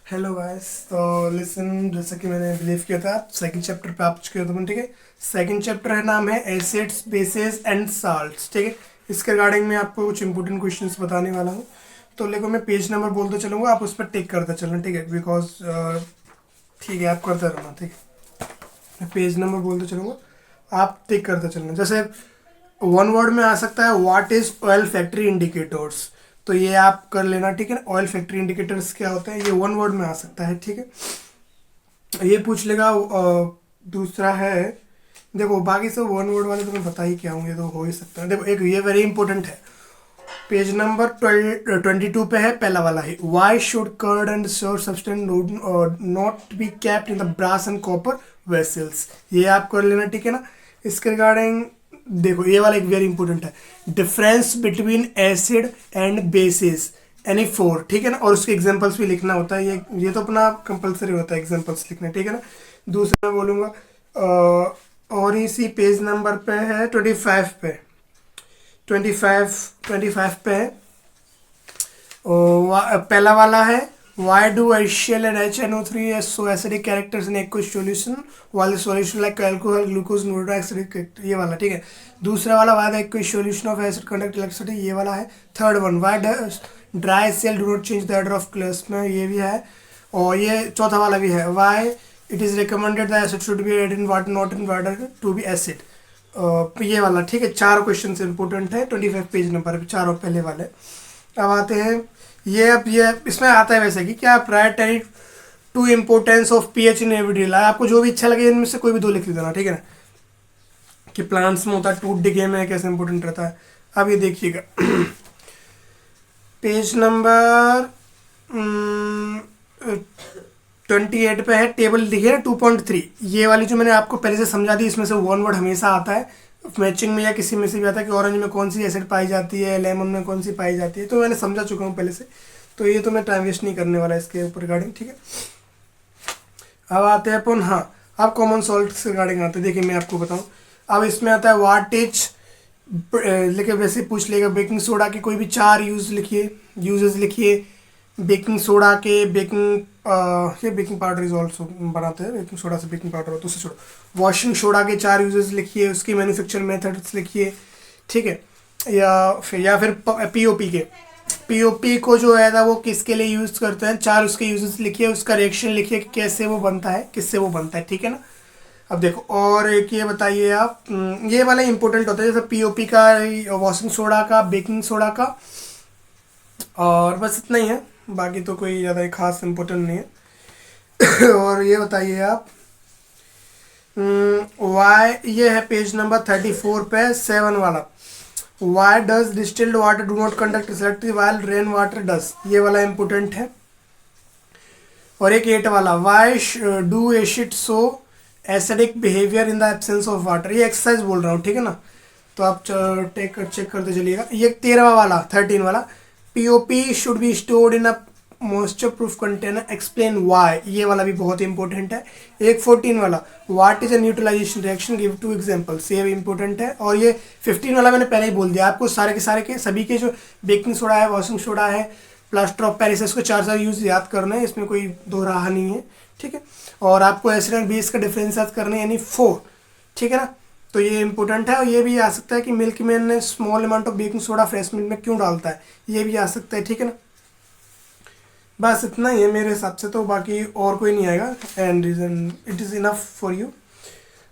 Hello guys. तो listen, जैसा कि मैंने बिलीव किया था सेकंड चैप्टर पे आप चुके हो तुम, ठीक है। सेकंड चैप्टर है, नाम है एसिड्स बेसेस एंड साल्ट्स, ठीक है। इसके रिगार्डिंग मैं आपको कुछ इंपॉर्टेंट क्वेश्चंस बताने वाला हूँ। तो देखो, मैं पेज नंबर बोलते चलूँगा, आप उस पर टिक करते चलना, ठीक है। बिकॉज ठीक है, आप करते रहना, ठीक है। मैं पेज नंबर बोलते चलूँगा, आप टिक करते चलना। जैसे वन वर्ड में आ सकता है what is oil factory indicators, तो ये आप कर लेना, ठीक है। ऑयल फैक्ट्री इंडिकेटर्स क्या होता है, ये वन वर्ड में आ सकता है, ठीक है। ये पूछ लेगा। दूसरा है, देखो बाकी सब वन वर्ड वाले तो मैं बता ही क्या हूँ, ये तो हो ही सकता है। देखो एक ये वेरी इंपॉर्टेंट है, पेज नंबर 22 पे है, पहला वाला है why should curd and sour substance not be kept in the brass and copper vessels, ये आप कर लेना, ठीक है ना। इसके रिगार्डिंग देखो, ये वाला एक वेरी इंपॉर्टेंट है, difference between acid and bases any four, ठीक है ना। और उसके एग्जांपल्स भी लिखना होता है, ये तो अपना कंपलसरी होता है एग्जांपल्स लिखना, ठीक है ना। दूसरा मैं बोलूँगा और इसी पेज नंबर पे है 25 पे, 25 पे है। पहला वाला है why do HCl and HNO3 as so acidic characters in aqueous solution while the solution like alcohol glucose no acidic, ये वाला, ठीक है। दूसरा वाला why the aqueous solution of acid conduct electricity, ये वाला है। Third one why does dry cell do not change the order of class में, ये भी है। और ये चौथा वाला भी है why it is recommended that acid should be added in water not in water to be acid, ये वाला, ठीक है। चार क्वेश्चन इंपोर्टेंट है 25 पेज नंबर पे, चारों पहले वाले। अब आते हैं ये, अब ये इसमें आता है वैसे कि क्या priority to importance of pH in everyday life, आपको जो भी अच्छा लगे इनमें से कोई भी दो लिख देना, ठीक है ना। कि प्लांट्स में होता है, टूट डिगे में कैसे इंपॉर्टेंट रहता है। अब ये देखिएगा पेज नंबर 28 पे है, टेबल लिखिए ना 2.3, ये वाली जो मैंने आपको पहले से समझा दी, इसमें से वन वर्ड हमेशा आता है मैचिंग में या किसी में से भी आता है कि ऑरेंज में कौन सी एसिड पाई जाती है, लेमन में कौन सी पाई जाती है, तो मैंने समझा चुका हूँ पहले से, तो ये तो मैं टाइम वेस्ट नहीं करने वाला इसके ऊपर रिगार्डिंग, ठीक है। अब आते हैं अपन, हाँ, अब कॉमन सॉल्ट से रिगार्डिंग आते हैं। देखिए मैं आपको बताऊँ, अब इसमें आता है वाट इज, लेकिन वैसे पूछ लेगा बेकिंग सोडा के कोई भी चार यूज लिखिए, यूजेस लिखिए। बेकिंग सोडा के बेकिंग, ये बेकिंग पाउडर इज ऑल्सो बनाते हैं, बेकिंग सोडा से बेकिंग पाउडर होता है, उससे छोड़ो। वॉशिंग सोडा के चार यूजेस लिखिए, उसकी मैन्युफैक्चर मेथड्स लिखिए, ठीक है। या फिर पीओपी के, पीओपी को जो है ना वो किसके लिए यूज करते हैं, चार उसके यूजेस लिखिए, उसका रिएक्शन लिखिए कि कैसे वो बनता है, किससे वो बनता है, ठीक है ना। अब देखो और एक ये बताइए आप, ये वाला इंपॉर्टेंट होता है, जैसे पीओपी का, वॉशिंग सोडा का, बेकिंग सोडा का, और बस इतना ही है, बाकी तो कोई ज़्यादा खास इम्पोर्टेंट नहीं है और ये बताइए आप, वाई, ये है पेज नंबर 34 पे, 7 वाला, why does distilled water do not conduct electric while rain water does, ये वाला इम्पोर्टेंट है। और एक 8 वाला, why do acid so acidic behaviour in the absence of water, ये एक्सरसाइज बोल रहा हूँ, ठीक है ना। तो आप चेक करते चलिएगा। ये 13 वाला, 13 वाला, POP should be stored in a moisture proof container, explain why, ये वाला भी बहुत इंपॉर्टेंट है। एक 14 वाला, what is a neutralization reaction, give 2 examples, ये भी इंपॉर्टेंट है। और ये 15 वाला मैंने पहले ही बोल दिया आपको, सारे के सभी के जो बेकिंग सोडा है, वॉशिंग सोडा है, प्लास्टर ऑफ पेरिस, इसको चार यूज याद करना है, इसमें कोई दो राह नहीं है, ठीक है। और आपको एसिड एंड बेस का डिफरेंस याद करना है, यानी 4, ठीक है ना। तो ये इंपॉर्टेंट है। और ये भी आ सकता है कि मिल्क मैन ने small amount of baking soda fresh milk में क्यों डालता है, ये भी आ सकता है, ठीक है ना। बस इतना ही है मेरे हिसाब से, तो बाकी और कोई नहीं आएगा, and it is enough for you.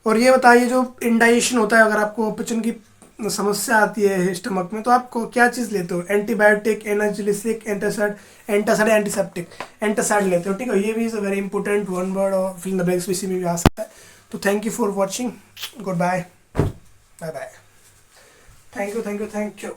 और ये बताइए, जो इंडाइजेशन होता है, अगर आपको अपचन की समस्या आती है स्टमक में, तो आप क्या चीज़ लेते हो, antibiotic, analgesic, antacid, antiseptic, antacid लेते हो, ठीक है। ये भी is a very important one word, और फिल इन द ब्लैंक्स इसी में भी आ सकता है। तो thank you for watching, goodbye, bye bye, thank you.